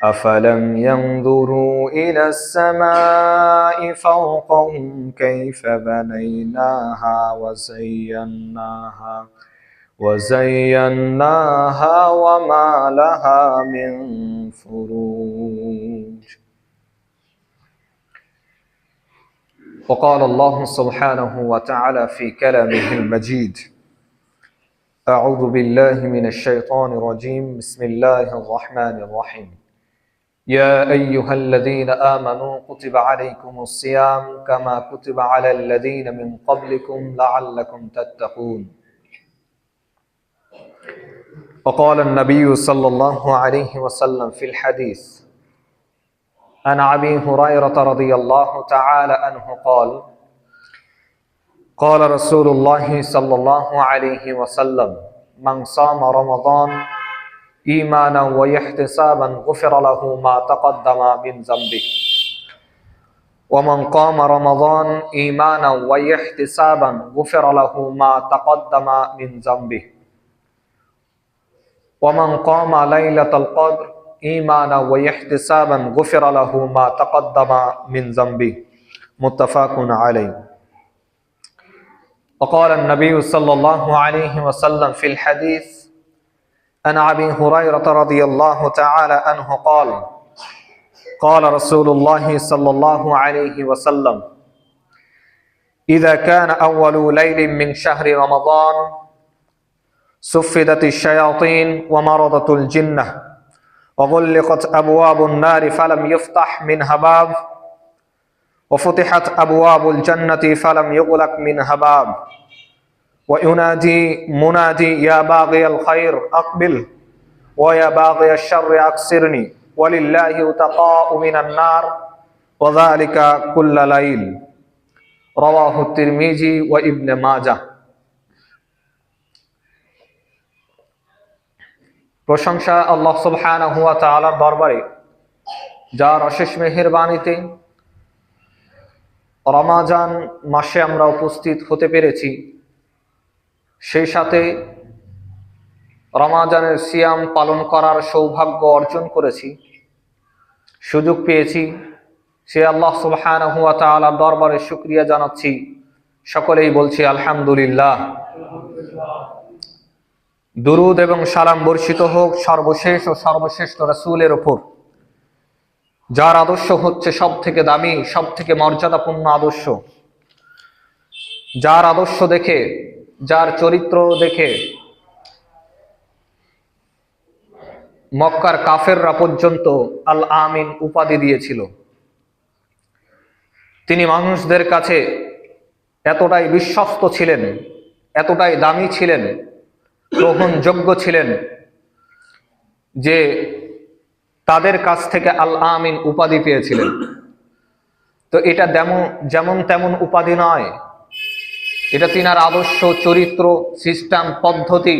أفلم ينظروا إلى السماء فوقهم كيف بنيناها وزيناها وما لها من فروج. وقال الله سبحانه وتعالى في كلامه المجيد: أعوذ بالله من الشيطان الرجيم. بسم الله الرحمن الرحيم. يا أيها الذين آمنوا كتب عليكم الصيام كما كتب على الذين من قبلكم لعلكم تتقون. وقال النبي صلى الله عليه وسلم في الحديث عن أبي هريرة رضي الله تعالى عنه قال: قال رسول الله صلى الله عليه وسلم: من صام رمضان إيمانا واحتسابا غفر له ما تقدم من ذنبه ومن قام رمضان إيمانا واحتسابا غفر له ما تقدم من ذنبه ومن قام ليلة القدر إيمانا واحتسابا غفر له ما تقدم من ذنبه. متفق عليه. وقال النبي صلى الله عليه وسلم في الحديث عن أبي هريرة رضي الله تعالى عنه قال: قال رسول الله صلى الله عليه وسلم: إذا كان أول ليل من شهر رمضان صفدت الشياطين ومرضت الجنة وغلقت أبواب النار فلم يفتح منها باب وفتحت أبواب الجنة فلم يغلق منها باب وينادي منادي: يا باغي الخير أقبل ويا باغي الشر أقصرني ولله تقاء من النار وذلك كل ليل. رواه الترمذي وابن ماجه। প্রশংসা আল্লাহ সুবহানাহু ওয়া তাআলার দরবারে, যার অশেষ মেহেরবানিতে রমাজান মাসে আমরা উপস্থিত হতে পেরেছি, সেই সাথে রমাজানের সিয়াম পালন করার সৌভাগ্য অর্জন করেছি, সুযোগ পেয়েছি। সে আল্লাহ সুবহানাহু ওয়া তাআলার দরবারে শুকরিয়া জানাচ্ছি। সকলেই বলছি আলহামদুলিল্লাহ। দুরুদ এবং সালাম বর্ষিত হোক সর্বশেষ ও সর্বশ্রেষ্ঠ রাসূলের উপর, যার আদর্শ হচ্ছে সব থেকে দামি, সব থেকে মর্যাদাপূর্ণ আদর্শ, যার আদর্শ দেখে, যার চরিত্র দেখে মক্কার কাফেররা পর্যন্ত আল আমিন উপাধি দিয়েছিল। তিনি মানুষদের কাছে এতটাই বিশ্বস্ত ছিলেন, এতটাই দামি ছিলেন, গ্রহণযোগ্য ছিলেন যে তাদের কাছ থেকে আল আমিন উপাধি পেয়েছিলেন। তো এটা যেমন তেমন উপাধি নয়, এটা তিনার আদর্শ, চরিত্র, সিস্টেম, পদ্ধতি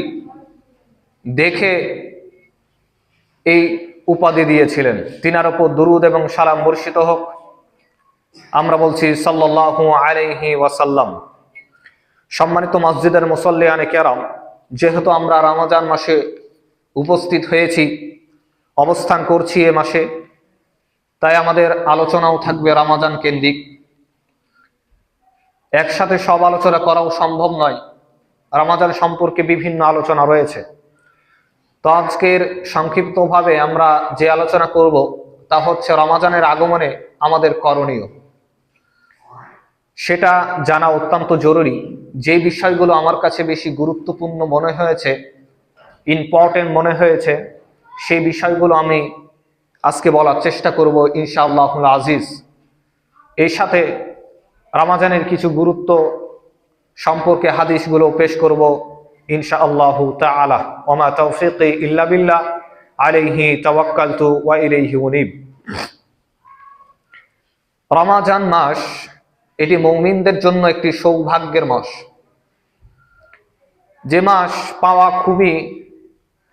দেখে এই উপাধি দিয়েছিলেন। তিনার উপর দুরুদ এবং সালাম বর্ষিত হোক। আমরা বলছি সাল্লাল্লাহু আলাইহি ওয়াসাল্লাম। সম্মানিত মসজিদের মুসল্লিয়ানে কেরাম, যেহেতু আমরা রমজান মাসে উপস্থিত হয়েছি, অবস্থান করছি এ মাসে, তাই আমাদের আলোচনাও থাকবে রমজান কেন্দ্রিক। একসাথে সব আলোচনা করাও সম্ভব নয়, রমজান সম্পর্কে বিভিন্ন আলোচনা রয়েছে। তো আজকের সংক্ষিপ্তভাবে আমরা যে আলোচনা করব তা হচ্ছে রমজানের আগমনে আমাদের করণীয়। সেটা জানা অত্যন্ত জরুরি। যে বিষয়গুলো আমার কাছে বেশি গুরুত্বপূর্ণ মনে হয়েছে, ইম্পর্টেন্ট মনে হয়েছে, সেই বিষয়গুলো আমি আজকে বলার চেষ্টা করব ইনশাআল্লাহুল আজিজ। এর সাথে রমজানের কিছু গুরুত্ব সম্পর্কে হাদিসগুলো পেশ করব ইনশাআল্লাহু তাআলা। ওমা তাওফীকি ইল্লা বিল্লাহ, আলাইহি তাওয়াক্কালতু ওয়া ইলাইহি উনীব। রমজান মাস এটি মুমিনদের জন্য একটি সৌভাগ্যের মাস, যে মাস পাওয়া খুবই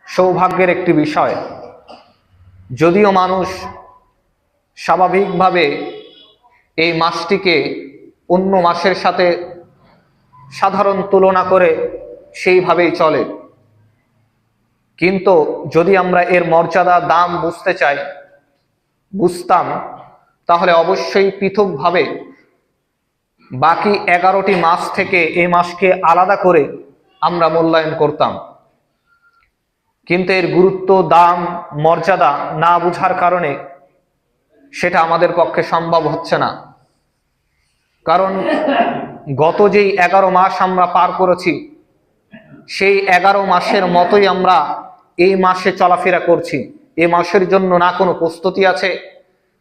সৌভাগ্যের একটি বিষয়। যদিও মানুষ স্বাভাবিকভাবে এই মাসটিকে অন্য মাসের সাথে সাধারণ তুলনা করে সেইভাবেই চলে, কিন্তু যদি আমরা এর মর্যাদা, দাম বুঝতে চাই, বুঝতাম, তাহলে অবশ্যই পৃথকভাবে বাকি 11টি মাস থেকে এই মাসকে আলাদা করে আমরা মূল্যায়ন করতাম। কিন্তু এর গুরুত্ব, দাম, মর্যাদা না বুঝার কারণে সেটা আমাদের পক্ষে সম্ভব হচ্ছে না। কারণ গত যেই 11 মাস আমরা পার করেছি, সেই 11 মাসের মতোই আমরা এই মাসে চলাফেরা করছি। এই মাসের জন্য না কোনো প্রস্তুতি আছে,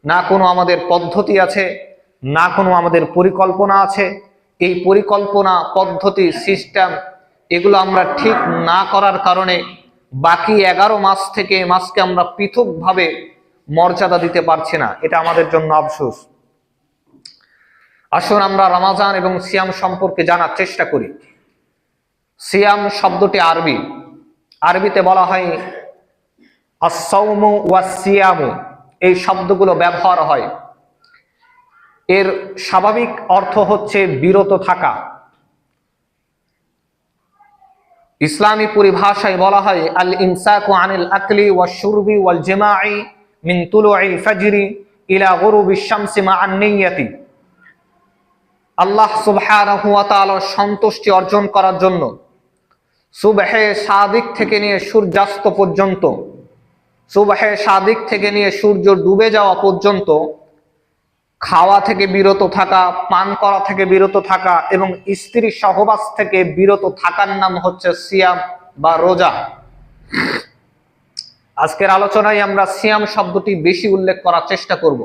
না কোনো আমাদের পদ্ধতি আছে, না কোনো আমাদের পরিকল্পনা আছে। এই পরিকল্পনা, পদ্ধতি, সিস্টেম এগুলো আমরা ঠিক না করার কারণে বাকি 11 মাস থেকে এই মাসকে আমরা পৃথকভাবে মর্যাদা দিতে পারছি না। এটা আমাদের জন্য আফসোস। আসুন আমরা রমাজান এবং সিয়াম সম্পর্কে জানার চেষ্টা করি। সিয়াম শব্দটি আরবিতে বলা হয় আস-সাওমু ওয়াস-সিয়ামু, এই শব্দগুলো ব্যবহার হয়। এর স্বাভাবিক অর্থ হচ্ছে বিরত থাকা। ইসলামী পরিভাষায় বলা হয় আল ইমসাকু আনিল আকলি ওয়াশ শুরবি ওয়াল জিমাই মিন তুলুইল ফাজরি ইলা গুরুবিশ শামসি মা'আন নিয়্যাতি। আল্লাহ সুবহানাহু ওয়া তাআলার সন্তুষ্টি অর্জন করার জন্য সুবহে সাদিক থেকে নিয়ে সূর্যাস্ত পর্যন্ত, সুবহে সাদিক থেকে নিয়ে সূর্য ডুবে যাওয়া পর্যন্ত খাওয়া থেকে বিরত থাকা, পান করা থেকে বিরত থাকা এবং স্ত্রী সহবাস থেকে বিরত থাকার নাম হচ্ছে সিয়াম বা রোজা। আজকের আলোচনায় আমরা সিয়াম শব্দটি বেশি উল্লেখ করার চেষ্টা করব,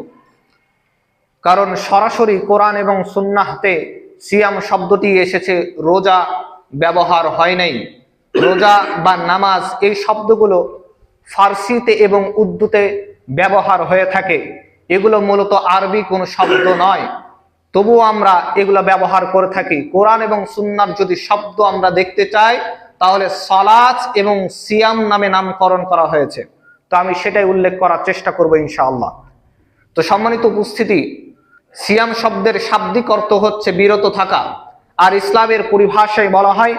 কারণ সরাসরি কোরআন এবং সুন্নাহতে সিয়াম শব্দটি এসেছে, রোজা ব্যবহার হয় নাই। রোজা বা নামাজ এই শব্দগুলো ফার্সিতে এবং উর্দুতে ব্যবহার হয়ে থাকে। এগুলো মূলত আরবি কোনো শব্দ নয়, তবুও আমরা এগুলো ব্যবহার করে থাকি। কোরআন এবং সুন্নাহর যদি শব্দ আমরা দেখতে চাই, তাহলে সালাত এবং সিয়াম নামে নামকরণ করা হয়েছে। তো আমি সেটাই উল্লেখ করার চেষ্টা করব ইনশাআল্লাহ। তো সম্মানিত উপস্থিতি, সিয়াম শব্দের শাব্দিক অর্থ হচ্ছে বিরত থাকা, আর ইসলামের পরিভাষায় বলা হয়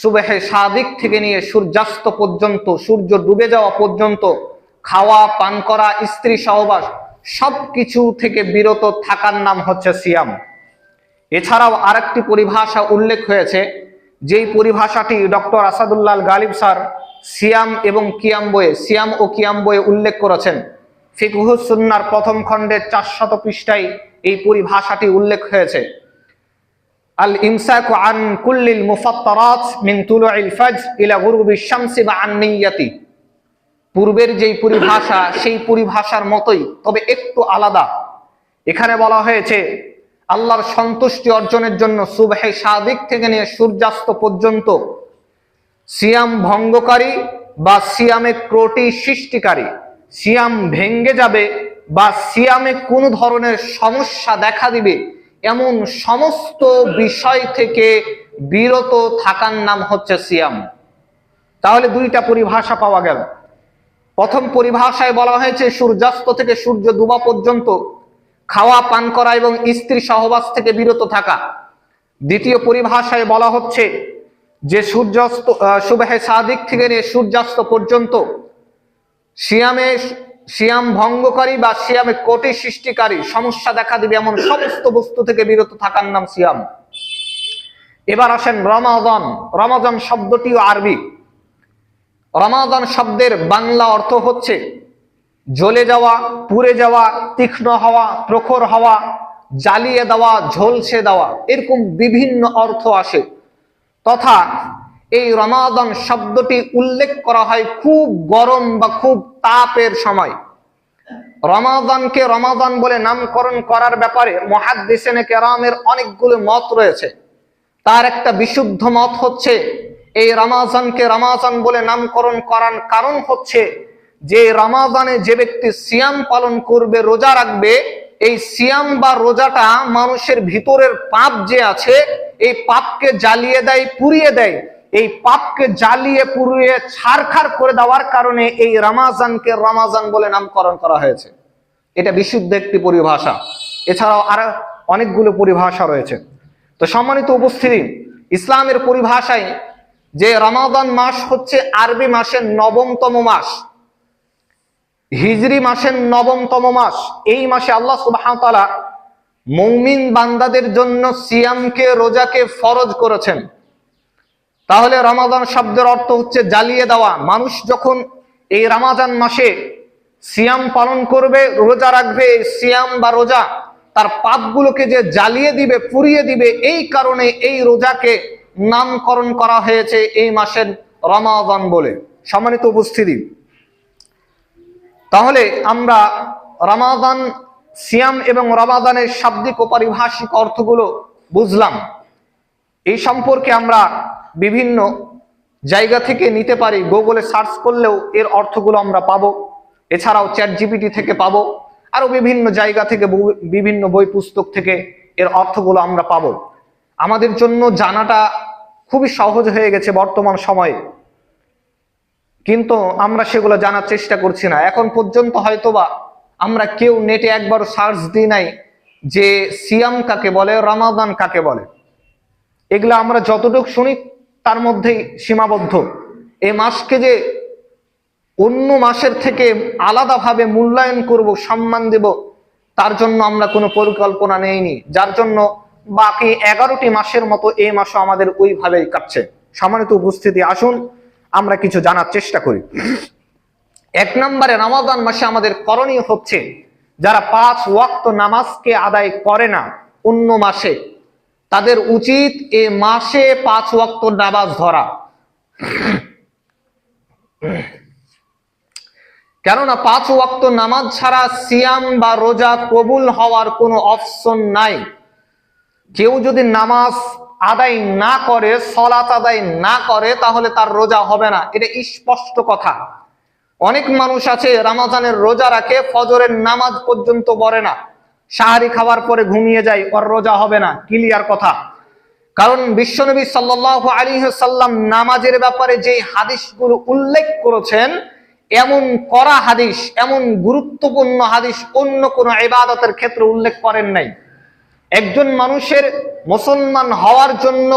সুবহে সাদিক থেকে নিয়ে সূর্যাস্ত পর্যন্ত, সূর্য ডুবে যাওয়া পর্যন্ত খাওয়া, পান করা, স্ত্রী সহবাস সবকিছু থেকে বিরত থাকার নাম হচ্ছে সিয়াম। এছাড়াও আরেকটি পরিভাষা উল্লেখ হয়েছে, যেই পরিভাষাটি ডক্টর আসাদুল্লাহ গালিব স্যার সিয়াম ও কিয়াম বইয়ে উল্লেখ করেছেন। ফিকহুস সুন্নাহর প্রথম খণ্ডের 400 পৃষ্ঠায় এই পরিভাষাটি উল্লেখ হয়েছে। আল ইমসাকু আন কুল্লিল মুফাত্তারাত মিন তুলুইল ফাজর ইলা গুরুবিশ শামসি মা'আন নিয়্যাতি। পূর্বের যেই পরিভাষা, সেই পরিভাষার মতোই, তবে একটু আলাদা। এখানে বলা হয়েছে আল্লাহর সন্তুষ্টি অর্জনের জন্য সুবহে সাদিক থেকে নিয়ে সূর্যাস্ত পর্যন্ত সিয়াম ভঙ্গকারী বা সিয়ামে ত্রুটি সৃষ্টিকারী, সিয়াম ভেঙ্গে যাবে বা সিয়ামে কোনো ধরনের সমস্যা দেখা দিবে এমন সমস্ত বিষয় থেকে বিরত থাকার নাম হচ্ছে সিয়াম। তাহলে দুইটা পরিভাষা পাওয়া গেল। প্রথম পরিভাষায় বলা হয়েছে সূর্যাস্ত থেকে সূর্য ডুবা পর্যন্ত খাওয়া, পান করা এবং স্ত্রী সহবাস থেকে বিরত থাকা। দ্বিতীয় পরিভাষায় বলা হচ্ছে যে সুবহে সাদিক থেকে নিয়ে সূর্যাস্ত পর্যন্ত সিয়াম ভঙ্গকারী বা সিয়ামে ত্রুটি সৃষ্টিকারী, সমস্যা দেখা দিবে এমন সমস্ত বস্তু থেকে বিরত থাকার নাম সিয়াম। এবার আসেন রমাদান শব্দটিও আরবি। রমাদান শব্দের বাংলা অর্থ হচ্ছে জ্বলে যাওয়া, পুড়ে যাওয়া, তীক্ষ্ণ হওয়া, প্রখর হওয়া, জ্বালিয়ে দেওয়া, ঝলসে দেওয়া, এরকম বিভিন্ন অর্থ আসে। তথা এই রমাদান শব্দটি উল্লেখ করা হয় খুব গরম বা খুব তাপের সময়। রমাদানকে রমাদান বলে নামকরণ করার ব্যাপারে মুহাদ্দিসিনে কেরামের অনেকগুলো মত রয়েছে। তার একটা বিশুদ্ধ মত হচ্ছে এই রমাজানকে রমাজান বলে নামকরণ করার কারণ হচ্ছে যে রমাদানে যে ব্যক্তি সিয়াম পালন করবে, রোজা রাখবে, এই সিয়াম বা রোজাটা মানুষের ভিতরের পাপ যে আছে এই পাপকে জ্বালিয়ে দেয়, পুড়িয়ে দেয়। এই পাপকে জ্বালিয়ে পুড়িয়ে ছারখার করে দেওয়ার কারণে এই রমাজানকে রমাজান বলে নামকরণ করা হয়েছে। এটা বিশুদ্ধ একটি পরিভাষা। এছাড়াও আর অনেকগুলো পরিভাষা রয়েছে। তো সম্মানিত উপস্থিতি, ইসলামের পরিভাষায় যে রমাদান মাস হচ্ছে আরবি মাসের 9তম মাস। হিজরি মাসের 9তম মাস। এই মাসে আল্লাহ সুবহানাহু ওয়া তাআলা মুমিন বান্দাদের জন্য সিয়ামকে, রোজাকে ফরজ করেছেন। তাহলে রমাদান শব্দের অর্থ হচ্ছে জ্বালিয়ে দেওয়া। মানুষ যখন এই রমাদান মাসে সিয়াম পালন করবে, রোজা রাখবে, সিয়াম বা রোজা তার পাপগুলোকে যে জ্বালিয়ে দিবে, পুড়িয়ে দিবে, এই কারণে এই রোজাকে নামকরণ করা হয়েছে এই মাসের রমাদান বলে। সম্মানিত উপস্থিতি, তাহলে আমরা রমাদান, সিয়াম এবং রমাদানের শাব্দিক ও পারিভাষিক অর্থগুলো বুঝলাম। এই সম্পর্কে আমরা বিভিন্ন জায়গা থেকে নিতে পারি, গুগলে সার্চ করলেও এর অর্থগুলো আমরা পাবো। এছাড়াও চ্যাটজিপিটি থেকে পাবো, আরো বিভিন্ন জায়গা থেকে, বিভিন্ন বই পুস্তক থেকে এর অর্থগুলো আমরা পাবো। আমাদের জন্য জানাটা খুবই সহজ হয়ে গেছে বর্তমান সময়ে, কিন্তু আমরা সেগুলো জানার চেষ্টা করছি না। এখন পর্যন্ত হয়তোবা আমরা কেউ নেটে একবার সার্চ দিই নাই যে সিয়াম কাকে বলে, রমাদান কাকে বলে। এগুলা আমরা যতটুকু শুনি তার মধ্যেই সীমাবদ্ধ। এই মাসকে যে অন্য মাসের থেকে আলাদাভাবে মূল্যায়ন করব, সম্মান দেব, তার জন্য আমরা কোনো পরিকল্পনা নেইনি, যার জন্য বাকি 11টি মাসের মতো এই মাসও আমাদের ওইভাবেই কাটছে। সম্মানিত উপস্থিতি, আসুন আমরা কিছু জানার চেষ্টা করি। 1 নম্বরে, রমাদান মাসে আমাদের করণীয় হচ্ছে যারা 5 ওয়াক্ত নামাজকে আদায় করে না অন্য মাসে, তাদের উচিত এ মাসে 5 ওয়াক্ত নামাজ ধরা। কেননা 5 ওয়াক্ত নামাজ ছাড়া সিয়াম বা রোজা কবুল হওয়ার কোনো অপশন নাই। কেউ যদি নামাজ আদায় না করে, সালাত আদায় না করে, তাহলে তার রোজা হবে না। এটা স্পষ্ট কথা। অনেক মানুষ আছে রমজানের রোজা রাখে, ফজরের নামাজ পর্যন্ত পড়ে না, সাহারি খাওয়ার পরে ঘুমিয়ে যায়, ওর রোজা হবে না। ক্লিয়ার কথা। কারণ বিশ্বনবী সাল্লাল্লাহু আলাইহি ওয়াসাল্লাম নামাজের ব্যাপারে যে হাদিসগুলো উল্লেখ করেছেন, এমন কড়া হাদিস, এমন গুরুত্বপূর্ণ হাদিস অন্য কোনো ইবাদতের ক্ষেত্রে উল্লেখ করেন নাই। একজন মানুষের মুসলমান হওয়ার জন্য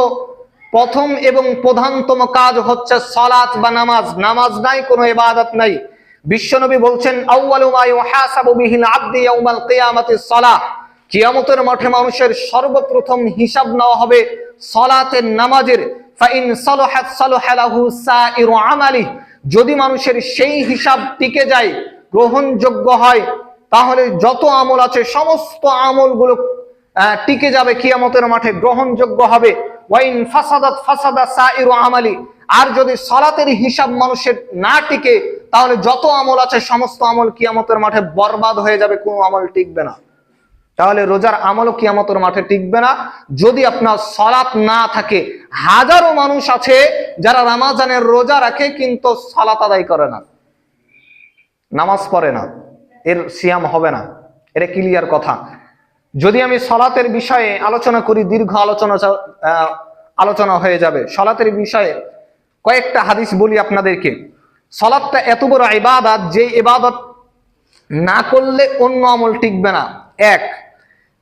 প্রথম এবং প্রধানতম কাজ হচ্ছে সালাত বা নামাজ। নামাজ নাই, কোনো ইবাদত নাই। বিশ্বনবী বলছেন, আউয়ালু মা ইউহাসাবু বিহিল আবদি ইয়াউমাল কিয়ামাতিস সালাহ। কিয়ামতের মাঠে মানুষের সর্বপ্রথম হিসাব নেওয়া হবে সালাতের, নামাজের। ফাইন সালাহাত সালাহা লাহু সাইরু আমালি। যদি মানুষের সেই হিসাব টিকে যায়, গ্রহণযোগ্য হয়, তাহলে যত আমল আছে সমস্ত আমলগুলো টিকে যাবে, কিয়ামতের মাঠে গ্রহণযোগ্য হবে। ওয়াইন ফাসাদাত ফাসাদা সাইরু আমালি। আর যদি সালাতের হিসাব মানুষের না টিকে, তাহলে যত আমল আছে সমস্ত আমল কিয়ামতের মাঠে বরবাদ হয়ে যাবে, কোনো আমল টিকবে না। তাহলে রোজার আমলও কিয়ামতের মাঠে টিকবে না যদি আপনার সালাত না থাকে। হাজারো মানুষ আছে যারা রমজানের রোজা রাখে কিন্তু সালাত আদায় করে না, নামাজ পড়ে না, এর সিয়াম হবে না। এটা ক্লিয়ার কথা। যদি আমি সালাতের বিষয়ে আলোচনা করি, দীর্ঘ আলোচনা হয়ে যাবে। সালাতের বিষয়ে কয়েকটা হাদিস বলি আপনাদেরকে। সালাতটা এত বড় ইবাদত, যে ইবাদত না করলে অন্য আমল টিকবে না, এক।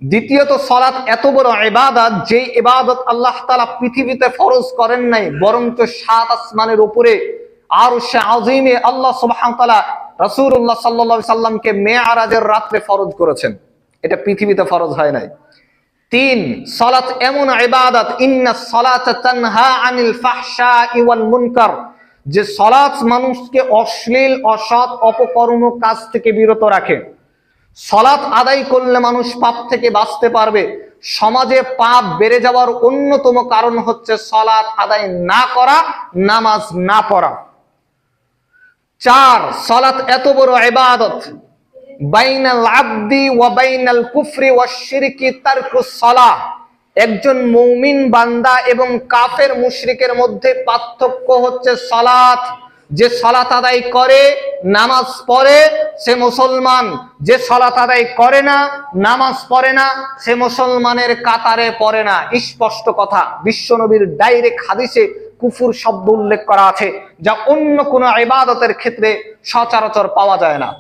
দ্বিতীয়ত, সালাত এত বড় ইবাদত, যে ইবাদত আল্লাহ তাআলা পৃথিবীতে ফরজ করেন নাই, বরঞ্চ 7 আসমানের উপরে আরশে আযীমে আল্লাহ সুবহানাহু ওয়া তাআলা রাসূলুল্লাহ সাল্লাল্লাহু আলাইহি সাল্লামকে মেরাজের রাতে ফরজ করেছেন। এটা পৃথিবীতে ফরজ হয় নাই। 3, সালাত এমন ইবাদত, ইন্নাস সালাতা তানহা আনিল ফাহশাই ওয়াল মুনকার, যে সালাত মানুষকে অশ্লীল, অসৎ, অপকর্ম কাজ থেকে বিরত রাখে। সালাত আদায় করলে মানুষ পাপ থেকে বাঁচতে পারবে। সমাজে পাপ বেড়ে যাওয়ার অন্যতম কারণ হচ্ছে সালাত আদায় না করা, নামাজ না পড়া। 4, সালাত এত বড় ইবাদত, বাইনাল আবদি ওয়া বাইনাল কুফরি ওয়াশ শিরকি তারকুস সালাহ। একজন মুমিন বান্দা এবং কাফের মুশরিকের মধ্যে পার্থক্য হচ্ছে সালাত। যে সালাত আদায় করে, নামাজ পড়ে, সে মুসলমান। যে সালাত আদায় করে না, নামাজ পড়ে না, সে মুসলমানের কাতারে পড়ে না। স্পষ্ট কথা। বিশ্বনবীর ডাইরেক্ট হাদিসে কুফর শব্দ উল্লেখ করা আছে, যা অন্য কোনো ইবাদতের ক্ষেত্রে সচরাচর পাওয়া যায় না।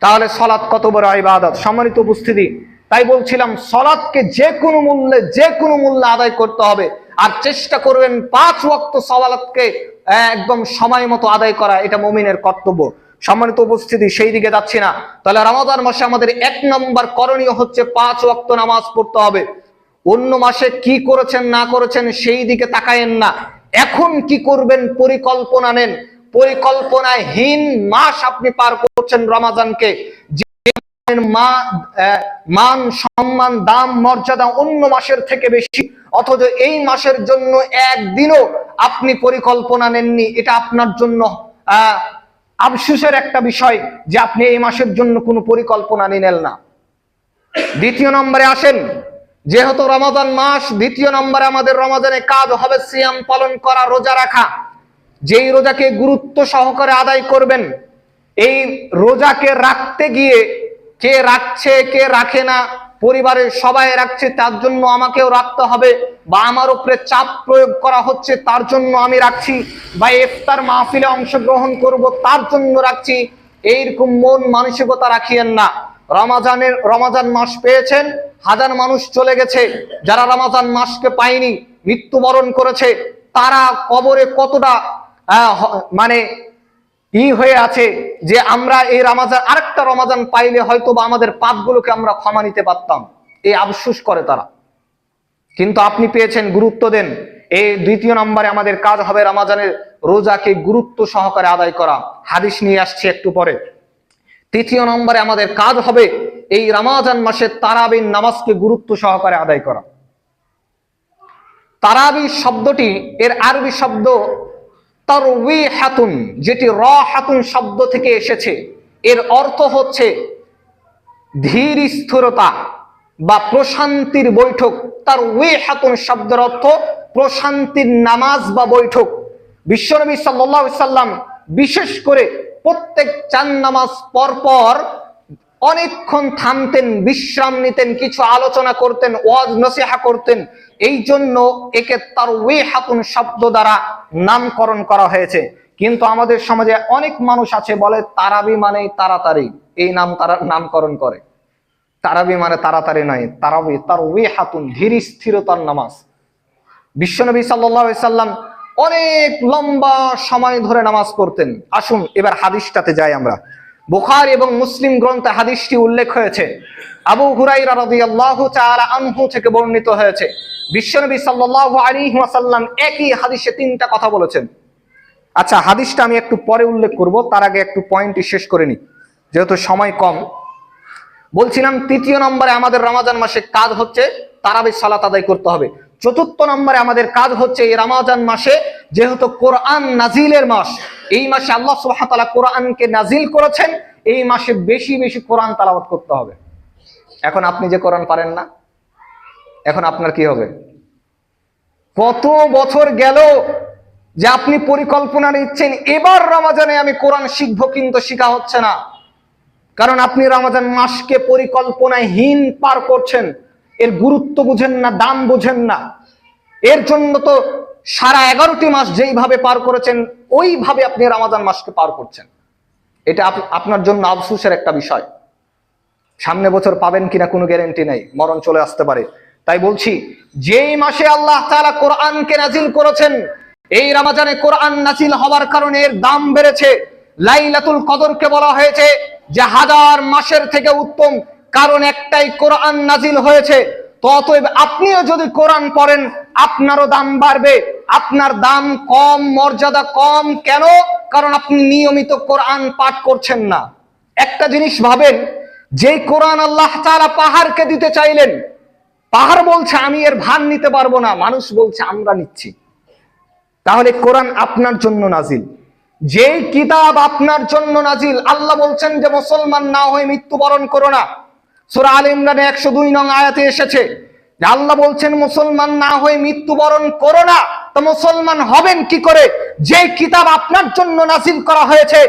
তাহলে সালাত কত বড় ইবাদত। সম্মানিত উপস্থিতি, তাই বলছিলাম সালাতকে যে কোনো মূল্যে আদায় করতে হবে। আর চেষ্টা করবেন 5 ওয়াক্ত সালাতকে একদম সময় মতো আদায় করা, এটা মুমিনের কর্তব্য। সম্মানিত উপস্থিতি, সেই দিকে যাচ্ছি না। তাহলে রমাদান মাসে আমাদের 1 নম্বর করণীয় হচ্ছে 5 ওয়াক্ত নামাজ পড়তে হবে। অন্য মাসে কি করেছেন না করেছেন সেই দিকে তাকায়েন না, এখন কি করবেন পরিকল্পনা নেন। পরিকল্পনাহীন মাস আপনি পার করছেন রমাদানকে। মান সম্মান দাম মর্যাদা অন্য মাসের থেকে বেশি, অথচ এই মাসের জন্য একদিনও আপনি পরিকল্পনা নেননি। এটা আপনার জন্য আফসোসের একটা বিষয় যে আপনি এই মাসের জন্য কোনো পরিকল্পনা নিলেন না। দ্বিতীয় নম্বরে আসেন, যেহেতু রমাদান মাস, দ্বিতীয় নম্বরে আমাদের রমাদানে কাজ হবে সিয়াম পালন করা, রোজা রাখা। যেই রোজাকে গুরুত্ব সহকারে আদায় করবেন, এই রোজাকে রাখতে গিয়ে কে রাখছে কে রাখে না, পরিবারের সবাই রাখছে তার জন্য আমাকেও রাখতে হবে, বা আমার উপরে চাপ প্রয়োগ করা হচ্ছে তার জন্য আমি রাখছি, বা ইফতার মাহফিলে অংশগ্রহণ করব তার জন্য রাখছি, এইরকম মন মানসিকতা রাখিয়েন না। রমাজান মাস পেয়েছেন, হাজার মানুষ চলে গেছে। যারা রমাজান মাসকে পায়নি, মৃত্যুবরণ করেছে, তারা কবরে কতটা মানে হয়ে আছে যে আমরা এই রমাজান, আরেকটা রমাজান পাইলে হয়তো বা আমাদের পাপগুলোকে আমরা ক্ষমা নিতে পারতাম, এই আফসোস করে তারা। কিন্তু আপনি পেয়েছেন, গুরুত্ব দেন। এই দ্বিতীয় নম্বরে আমাদের কাজ হবে রমাজানের রোজাকে গুরুত্ব সহকারে আদায় করা। হাদিস নিয়ে আসছি একটু পরে। তৃতীয় নম্বরে আমাদের কাজ হবে এই রমাজান মাসে তারাবির নামাজকে গুরুত্ব সহকারে আদায় করা। তারাবি শব্দটি এর আরবি শব্দ তারওয়িহাতুন, যেটি রাহাতুন শব্দ থেকে এসেছে। এর অর্থ হচ্ছে ধীর স্থিরতা বা প্রশান্তির বৈঠক। তারওয়িহাতুন শব্দের অর্থ প্রশান্তির নামাজ বা বৈঠক। বিশ্বনবী সাল্লাল্লাহু আলাইহি সাল্লাম বিশেষ করে প্রত্যেক চার নামাজ পর পর অনেকক্ষণ থামতেন, বিশ্রাম নিতেন, কিছু আলোচনা করতেন, ওয়াজ নসিহা করতেন। এই জন্য একে তারওয়িহাতুন শব্দ দ্বারা নামকরণ করা হয়েছে। কিন্তু আমাদের সমাজে অনেক মানুষ আছে বলে তারাবি মানে তাড়াতাড়ি, এই নামকরণ করে। তারাবি মানে তাড়াতাড়ি নয়, তারাবি তারওয়িহাতুন ধীর স্থিরতার নামাজ। বিশ্বনবী সাল্লাল্লাহু আলাইহি সাল্লাম অনেক লম্বা সময় ধরে নামাজ পড়তেন। আসুন এবার হাদিসটাতে যাই আমরা। বুখারী এবং মুসলিম গ্রন্থে হাদিসটি উল্লেখ হয়েছে। আবু হুরায়রা রাদিয়াল্লাহু তাআলা আনহু থেকে বর্ণিত হয়েছে, বিশ্বনবী সাল্লাল্লাহু আলাইহি ওয়াসাল্লাম একই হাদিসে 3টা কথা বলেছেন। আচ্ছা, হাদিসটা আমি একটু পরে উল্লেখ করব, তার আগে একটু পয়েন্টটি শেষ করে নিই যেহেতু সময় কম। বলছিলাম তৃতীয় নম্বরে আমাদের রমাজান মাসে কাজ হচ্ছে তারাবির সালাত আদায় করতে হবে। চতুর্থ নম্বরে আমাদের কাজ হচ্ছে এই রমাজান মাসে, যেহেতু কোরআন নাজিলের মাস, এই মাসে আল্লাহ সুবহানাহু ওয়া তাআলা কোরআনকে নাজিল করেছেন, এই মাসে বেশি বেশি কোরআন তেলাওয়াত করতে হবে। এখন আপনি যে কোরআন পারেন না, এখন আপনার কি হবে? কত বছর গেল যে আপনি পরিকল্পনা নিচ্ছেন এবার রমাজানে আমি কোরআন শিখবো, কিন্তু শেখা হচ্ছে না, কারণ আপনি রমাজান মাসকে পরিকল্পনাহীন পার করছেন। এর গুরুত্ব বুঝেন না, দাম বুঝেন না। এর জন্য তো সারা 11টি মাস যেইভাবে পার করেছেন ওইভাবে আপনি রমাজান মাসকে পার করছেন। এটা আপনার জন্য আফসোসের একটা বিষয়। সামনে বছর পাবেন কিনা কোনো গ্যারান্টি নেই, মরণ চলে আসতে পারে। তাই বলছি, যেই মাসে আল্লাহ তাআলা কোরআনকে নাজিল করেছেন, এই রমাজানে কোরআন নাজিল হওয়ার কারণে এর দাম বেড়েছে। লাইলাতুল কদরকে বলা হয়েছে যে 1000 মাসের থেকে উত্তম, কারণ একটাই কোরআন নাজিল হয়েছে। তো অতএব আপনিও যদি কোরআন পড়েন আপনারও দাম বাড়বে। আপনার দাম কম, মর্যাদা কম কেন? কারণ আপনি নিয়মিত কোরআন পাঠ করছেন না। একটা জিনিস ভাবেন, যে কোরআন আল্লাহ তাআলা পাহাড়কে দিতে চাইলেন, পাহাড় বলছে আমি এর ভার নিতে পারবো না, মানুষ বলছে আমরা নিচ্ছি। তাহলে কোরআন আপনার জন্য নাজিল। যে কিতাব আপনার জন্য নাজিল, আল্লাহ বলছেন যে মুসলমান না হয়ে মৃত্যুবরণ করো না। সূরা আলে ইমরানে 102 নং আয়াতে এসেছে যে আল্লাহ বলছেন মুসলমান না হয়ে মৃত্যুবরণ করো না। তো মুসলমান হবেন কি করে? যে কিতাব আপনার জন্য নাজিল করা হয়েছে,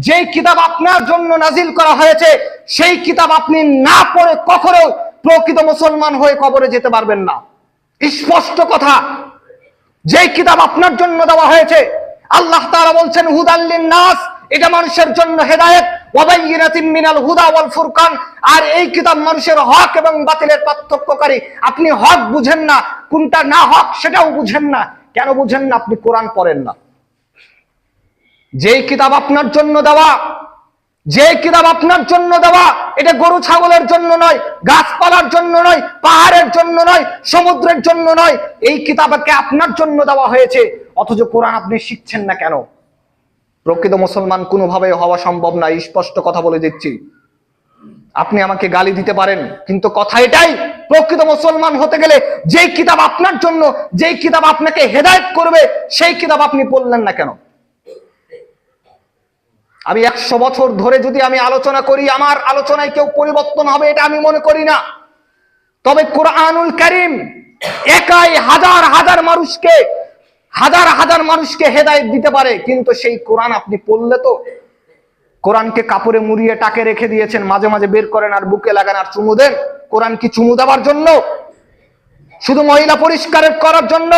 যে কিতাব আপনার জন্য নাজিল করা হয়েছে, সেই কিতাব আপনি না পড়ে কখনো প্রকৃত মুসলমান হয়ে কবরে যেতে পারবেন না। স্পষ্ট কথা। যে কিতাব আপনার জন্য দেওয়া হয়েছে, আল্লাহ তাআলা বলছেন হুদাল লিন-নাস, এটা মানুষের জন্য হেদায়েত, ওয়া বাইয়িনাতিন মিনাল হুদা ওয়াল ফুরকান, আর এই কিতাব মানুষের হক এবং বাতিলের পার্থক্যকারী। আপনি হক বুঝেন না, কোনটা না হক সেটাও বুঝেন না। কেন বুঝেন না? আপনি কোরআন পড়েন না। যেই কিতাব আপনার জন্য দেওয়া, যে কিতাব আপনার জন্য দেওয়া, এটা গরু ছাগলের জন্য নয়, গাছপালার জন্য নয়, পাহাড়ের জন্য নয়, সমুদ্রের জন্য নয়, এই কিতাবকে আপনার জন্য দেওয়া হয়েছে। অথচ কোরআন আপনি শিখছেন না কেন? প্রকৃত মুসলমান কোনোভাবে হওয়া সম্ভব না, স্পষ্ট কথা বলে দিচ্ছি। আপনি আমাকে গালি দিতে পারেন, কিন্তু কথা এটাই, প্রকৃত মুসলমান হতে গেলে যেই কিতাব আপনার জন্য, যেই কিতাব আপনাকে হেদায়েত করবে, সেই কিতাব আপনি পড়লেন না কেন? আমি 100 বছর ধরে যদি আমি আলোচনা করি, আমার আলোচনায় কেউ পরিবর্তন হবে এটা আমি মনে করি না। তবে কোরআনুল কারীম একাই হাজার হাজার মানুষকে হেদায়েত দিতে পারে। কিন্তু সেই কোরআন আপনি পড়লে তো, কোরআনকে কাপড়ে মুড়িয়ে টাকে রেখে দিয়েছেন, মাঝে মাঝে বের করেন আর বুকে লাগান আর চুমু দেন। কোরআন কি চুমু দেওয়ার জন্য? শুধু ময়লা পরিষ্কার করার জন্য?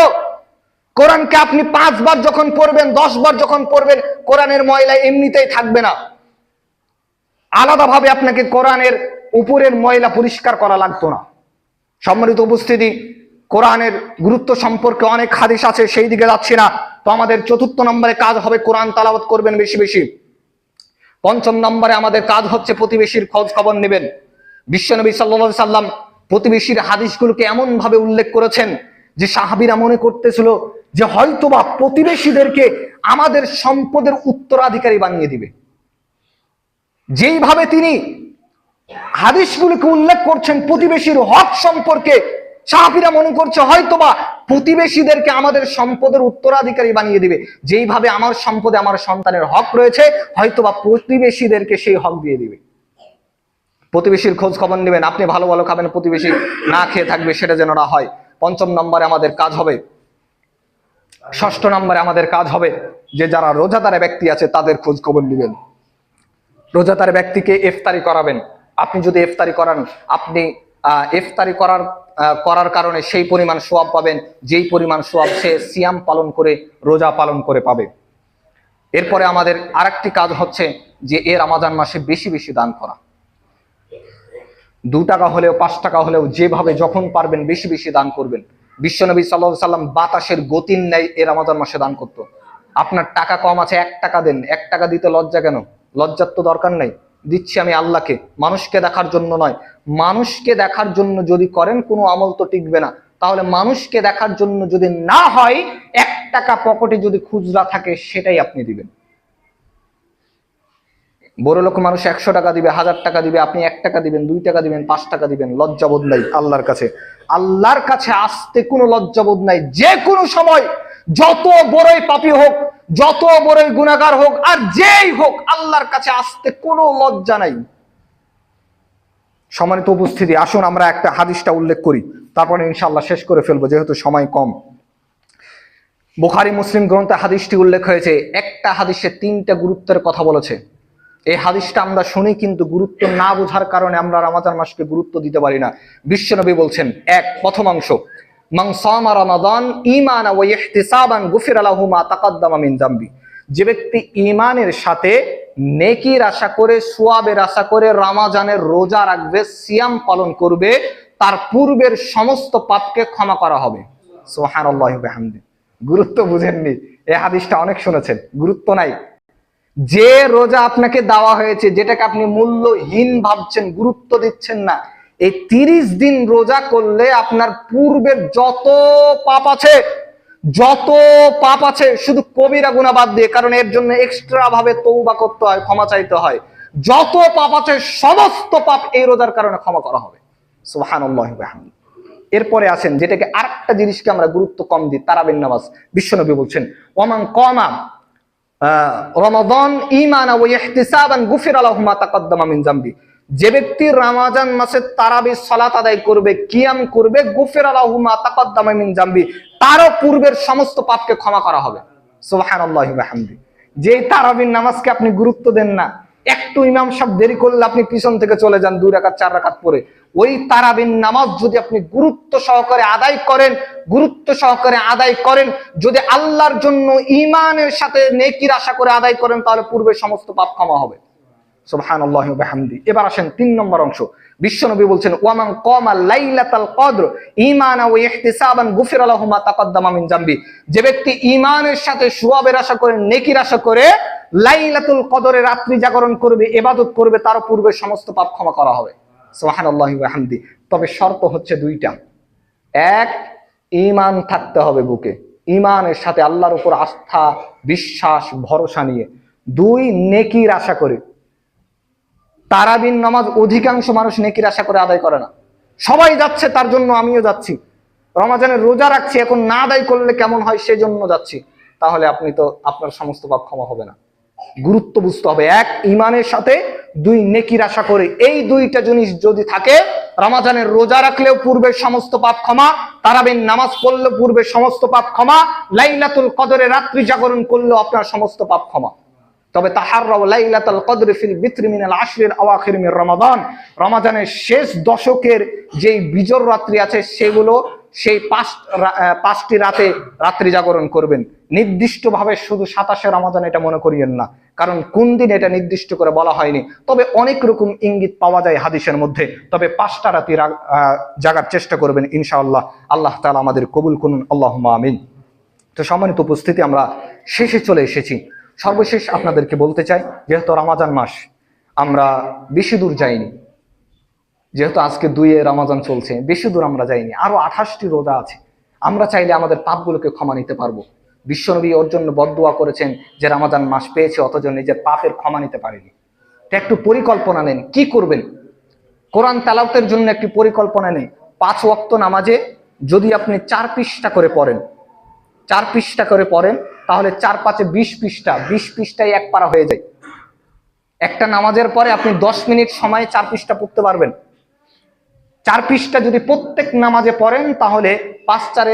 কোরআনকে আপনি 5 বার যখন পড়বেন, 10 বার যখন পড়বেন, কোরআনের ময়লা এমনিতেই থাকবে না, আলাদাভাবে আপনাকে কোরআনের উপরের ময়লা পরিষ্কার করা লাগতো না। সম্মানিত উপস্থিতি, কোরআনের গুরুত্ব সম্পর্কে অনেক হাদিস আছে, সেই দিকে যাচ্ছি না। তো আমাদের 4র্থ নম্বরে কাজ হবে কোরআন তেলাওয়াত করবেন বেশি বেশি। 5ম নম্বরে আমাদের কাজ হচ্ছে প্রতিবেশীর খোঁজ খবর নেবেন। বিশ্বনবী সাল্লাল্লাহু আলাইহি সাল্লাম প্রতিবেশীর হাদিসগুলোকে এমন ভাবে উল্লেখ করেছেন যে সাহাবীরা মনে করতেছিল যে হয়তোবা প্রতিবেশীদেরকে আমাদের সম্পদের উত্তরাধিকারী বানিয়ে দিবে। যেইভাবে তিনি হাদিসগুলোকে উল্লেখ করছেন প্রতিবেশীর হক সম্পর্কে, সাহাবীরা মনে করছে হয়তোবা প্রতিবেশীদেরকে আমাদের সম্পদের উত্তরাধিকারী বানিয়ে দিবে। যেইভাবে আমার সম্পদে আমার সন্তানের হক রয়েছে, হয়তোবা প্রতিবেশীদেরকে সেই হক দিয়ে দিবে। প্রতিবেশীর খোঁজ খবর নেবেন। আপনি ভালো ভালো খাবেন, প্রতিবেশী না খেয়ে থাকবে, সেটা যেন না হয়। 5ম নম্বরে আমাদের কাজ হবে, 6ষ্ঠ নম্বরে আমাদের কাজ হবে যে যারা রোজাদার ব্যক্তি আছে তাদের খোঁজ খবর নেবেন। রোজাদার ব্যক্তিকে ইফতারি করাবেন। আপনি যদি ইফতারি করান, আপনি ইফতারি করার কারণে সেই পরিমাণ সওয়াব পাবেন যেই পরিমাণ সওয়াব সে সিয়াম পালন করে, রোজা পালন করে পাবে। এরপরে আমাদের আরেকটি কাজ হচ্ছে যে এই রমজান মাসে বেশি বেশি দান করা। 2 টাকা হলেও 5 টাকা হলেও যেভাবে যখন পারবেন বেশি বেশি দান করবেন। বিশ্বনবী সাল্লাল্লাহু আলাইহি সাল্লাম বাতাসের গতির ন্যায় এই রমজান মাসে দান করতো। আপনার টাকা কম আছে, 1 টাকা দেন। 1 টাকা দিতে লজ্জা কেন? লজ্জার তো দরকার নাই। দিচ্ছি আমি আল্লাহকে, মানুষকে দেখার জন্য নয়। মানুষকে দেখার জন্য যদি করেন কোনো আমল তো টিকবে না। তাহলে মানুষকে দেখার জন্য যদি না হয়, 1 টাকা পকেটে যদি খুচরা থাকে সেটাই আপনি দিবেন। বড় লোক মানুষ 100 টাকা দিবে, 1000 টাকা দিবে, আপনি 1 টাকা দিবেন, 2 টাকা দিবেন, 5 টাকা দিবেন, লজ্জাবোধ নাই আল্লাহর কাছে? আল্লাহর কাছে আসতে কোনো লজ্জাবোধ নাই। যে কোনো সময় যত বড়ই পাপী হোক, যত বড়ই গুনাহগার হোক, আর যেই হোক, আল্লাহর কাছে আসতে কোনো লজ্জা নাই। সম্মানিত উপস্থিতি, আসুন আমরা একটা হাদিসটা উল্লেখ করি, তারপরে ইনশাআল্লাহ শেষ করে ফেলবো যেহেতু সময় কম। বুখারী মুসলিম গ্রন্থে হাদিসটি উল্লেখ হয়েছে। একটা হাদিসে 3টা গুরুত্বের কথা বলেছে। এই হাদিসটা আমরা শুনি, কিন্তু গুরুত্ব না বোঝার কারণে আমরা রমজান মাসকে গুরুত্ব দিতে পারি না। বিশ্বনবী বলছেন, প্রথম অংশ, মান সামা রমাদান ঈমানান ওয়া ইহতিসাবান গুফিরা লাহু মা তাকাদ্দামা মিন যামবি। যে ব্যক্তি ঈমানের সাথে নেকির আশা করে, সওয়াবের আশা করে রমজানের রোজা রাখবে, সিয়াম পালন করবে, তার পূর্বের সমস্ত পাপকে ক্ষমা করা হবে। সুবহানাল্লাহি ওয়া বিহামদি। গুরুত্ব বুঝেননি? এই হাদিসটা অনেক শুনেছেন, গুরুত্ব নাই। যে রোজা আপনাকে দেওয়া হয়েছে, যেটাকে আপনি মূল্যহীন ভাবছেন, গুরুত্ব দিচ্ছেন না, এই 30 দিন রোজা করলে আপনার পূর্বের যত পাপ আছে শুধু কবিরা গুনাহ বাদ দিয়ে, কারণ এর জন্য এক্সট্রা ভাবে তওবা করতে হয়, ক্ষমা চাইতে হয়, যত পাপ আছে সমস্ত পাপ এই রোজার কারণে ক্ষমা করা হবে। সুবহানাল্লাহি ওয়া বিহামদিহি। এরপরে আসেন যেটাকে আরেকটা জিনিসকে আমরা গুরুত্ব কম দিই, তারাবির নামাজ। বিশ্বনবী বলছেন, ওয়ামান কামা রমাদান ঈমানান ওয়া ইহতিসাবান গুফিরা লাহু মা তাকাদ্দামা মিন যামবি। যে ব্যক্তি রমজান মাসে তারাবির সালাত আদায় করবে, কিয়াম করবে, গুফিরা লাহু মা তাকাদ্দামা মিন যামবি, তারও পূর্বের সমস্ত পাপকে ক্ষমা করা হবে। সুবহানাল্লাহি ওয়া বিহামদিহি। যে তারাবির নামাজকে আপনি গুরুত্ব দেন না, একটু ইমাম সাহেব দেরি করলে আপনি পিছন থেকে চলে যান 2 রাকাত 4 রাকাত পরে, ওই তারাবির নামাজ যদি আপনি গুরুত্ব সহকারে আদায় করেন, যদি আল্লাহর জন্য ঈমানের সাথে নেকির আশা করে আদায় করেন, তাহলে পূর্বের সমস্ত পাপ ক্ষমা হবে। সুবহানাল্লাহি ওয়া বিহামদিহি। এবার আসেন 3 নম্বর অংশ। বিশ্বনবী বলছেন, ওয়ামান কামা লাইলাতাল কদর ঈমানান ওয়া ইহতিসাবান গুফিরা লাহু মা তাকাদ্দামা মিন যামবি। যে ব্যক্তি ঈমানের সাথে সওয়াবের আশা করে, নেকির আশা করে লাইলাতুল কদরে রাত্রি জাগরণ করবে, ইবাদত করবে, তার পূর্বে সমস্ত পাপ ক্ষমা করা হবে। সুবহানাল্লাহি ওয়া বিহামদি। তবে শর্ত হচ্ছে দুইটা। এক, ঈমান থাকতে হবে বুকে, ঈমানের সাথে আল্লাহর উপর আস্থা, বিশ্বাস, ভরসা নিয়ে। দুই, নেকির আশা করে। তারাবির নামাজ অধিকাংশ মানুষ নেকির আশা করে আদায় করে না। সবাই যাচ্ছে তার জন্য আমিও যাচ্ছি, রমাজানের রোজা রাখছি, এখন না আদায় করলে কেমন হয় সেজন্য যাচ্ছি, তাহলে আপনি তো আপনার সমস্ত পাপ ক্ষমা হবে না। গুরুত্ব বুঝতে হবে। এক, ঈমানের সাথে, দুই, নেকির আশা করে। এই দুইটা জিনিস যদি থাকে, রমাজানের রোজা রাখলেও পূর্বের সমস্ত পাপ ক্ষমা, তারাবির নামাজ পড়লেও পূর্বের সমস্ত পাপ ক্ষমা, লাইলাতুল কদরে রাত্রি জাগরণ করলেও আপনার সমস্ত পাপ ক্ষমা। তবে তাহাররাও লাইলাতুল কদর ফিল বিত্র মিনাল আশরিল আওয়াখির মির রমাদান, রমাজানের শেষ দশকের যেই বিজোড় রাত্রি আছে সেগুলো, সেই পাঁচটি রাতে রাত্রি জাগরণ করবেন। নির্দিষ্টভাবে শুধু 27 রমাদান এটা মনে করিয়েন না, কারণ কোন দিন এটা নির্দিষ্ট করে বলা হয়নি। তবে অনেক রকম ইঙ্গিত পাওয়া যায় হাদিসের মধ্যে। তবে 5টা রাতি জাগার চেষ্টা করবেন ইনশাআল্লাহ। আল্লাহ তাআলা আমাদের কবুল করুন, আল্লাহুম্মা আমিন। তো সম্মানিত উপস্থিতি, আমরা শেষে চলে এসেছি। সর্বশেষ আপনাদেরকে বলতে চাই, যেহেতু রমাজান মাস, আমরা বেশি দূর যাইনি। যেহেতু আজকে 2 রমাজান চলছে, বেশি দূর আমরা যাইনি। আরো 28টি রোজা আছে। আমরা চাইলে আমাদের পাপগুলোকে ক্ষমা নিতে পারবো। বিশ্বনবী ওর জন্য বদদুয়া করেছেন যে রমাজান মাস পেয়েছে অথচ নিজের পাপের ক্ষমা নিতে পারেনি। তো একটু পরিকল্পনা নেন, কি করবেন। কোরআন তেলাওয়াতের জন্য একটি পরিকল্পনা নেন। 5 ওয়াক্ত নামাজে যদি আপনি 4 পৃষ্ঠা করে পড়েন, 4 পৃষ্ঠা করে পড়েন, তাহলে 4 5 20 পৃষ্ঠা, 20 পৃষ্ঠায় 1 পারা হয়ে যায়। একটা নামাজের পরে আপনি 10 মিনিট সময়ে 4 পৃষ্ঠা পড়তে পারবেন। 4 পৃষ্ঠা যদি প্রত্যেক নামাজে পড়েন, তাহলে 5 4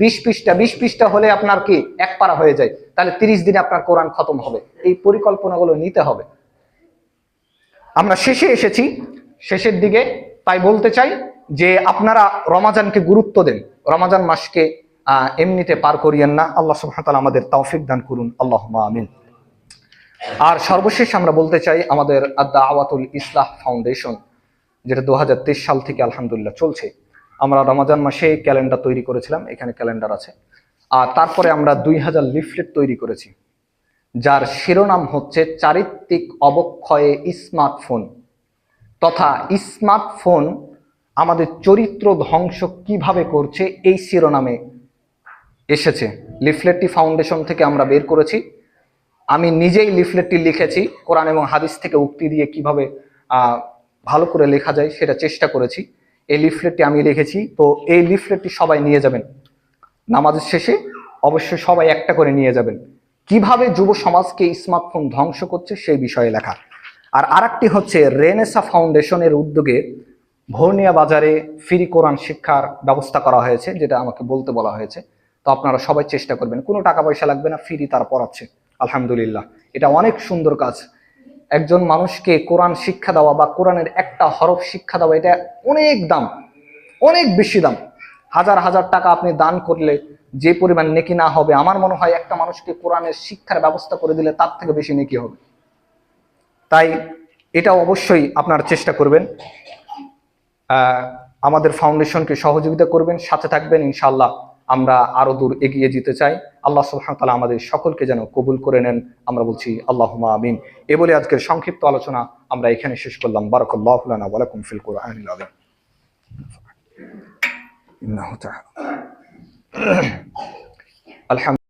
20 পৃষ্ঠা, 20 পৃষ্ঠা হলে আপনার কি 1 পারা হয়ে যায়। তাহলে 30 দিনে আপনার কোরআন খতম হবে। এই পরিকল্পনাগুলো নিতে হবে। আমরা শেষে এসেছি, শেষের দিকে, তাই বলতে চাই যে আপনারা রমাজানকে গুরুত্ব দেন, রমাজান মাসকে এমনিতে পার করিয়েন না। আল্লাহ সুবহানাহু ওয়া তাআলা আমাদের তৌফিক দান করুন, আল্লাহুম্মা আমিন। আর সর্বশেষ আমরা বলতে চাই, আমাদের আদ-দাওয়াতুল ইসলাহ ফাউন্ডেশন, যেটা 2023 সাল থেকে আলহামদুলিল্লাহ চলছে, আমরা রমাজান মাসে ক্যালেন্ডার তৈরি করেছিলাম, এখানে ক্যালেন্ডার আছে। আর তারপরে আমরা 2000 লিফলেট তৈরি করেছি, যার শিরোনাম হচ্ছে চারিত্রিক অবক্ষয়ে স্মার্টফোন, তথা স্মার্টফোন আমাদের চরিত্র ধ্বংস কিভাবে করছে, এই শিরোনামে এসেছে। লিফলেটটি ফাউন্ডেশন থেকে আমরা বের করেছি। আমি নিজেই লিফলেটটি লিখেছি, কোরআন এবং হাদিস থেকে উক্তি দিয়ে কিভাবে ভালো করে লেখা যায় সেটা চেষ্টা করেছি। এই লিফলেটটি আমি লিখেছি। তো এই লিফলেটটি সবাই নিয়ে যাবেন, নামাজের শেষে অবশ্যই সবাই একটা করে নিয়ে যাবেন। কিভাবে যুব সমাজকে স্মার্টফোন ধ্বংস করছে সেই বিষয়ে লেখা। আর আরেকটি হচ্ছে রেনেসা ফাউন্ডেশনের উদ্যোগে ভর্নিয়া বাজারে ফ্রি কোরআন শিক্ষার ব্যবস্থা করা হয়েছে, যেটা আমাকে বলতে বলা হয়েছে। তো আপনারা সবাই চেষ্টা করবেন, কোনো টাকা পয়সা লাগবে না, ফ্রি তারা পড়াচ্ছে। আলহামদুলিল্লাহ, এটা অনেক সুন্দর কাজ। একজন মানুষকে কোরআন শিক্ষা দেওয়া বা কোরআনের একটা হরফ শিক্ষা দেওয়া, এটা অনেক দাম, অনেক বেশি দাম। হাজার হাজার টাকা আপনি দান করলে যে পরিমাণ নেকি না হবে, আমার মনে হয় একটা মানুষকে কোরআনের শিক্ষার ব্যবস্থা করে দিলে তার থেকে বেশি নেকি হবে। তাই এটা অবশ্যই আপনারা চেষ্টা করবেন, আমাদের ফাউন্ডেশনকে সহযোগিতা করবেন, সাথে থাকবেন। ইনশাআল্লাহ আমরা আরো দূর এগিয়ে যেতে চাই। আল্লাহ সুবহানাহু ওয়া তাআলা আমাদের সকলকে যেন কবুল করে নেন, আমরা বলছি আল্লাহুম্মা আমিন। এ বলে আজকের সংক্ষিপ্ত আলোচনা আমরা এখানে শেষ করলাম। বারাকাল্লাহু লানা ওয়া লাকুম ফিল কুরআনিল আযীম। ইন্নাহু তাআলা আলহামদুলিল্লাহ।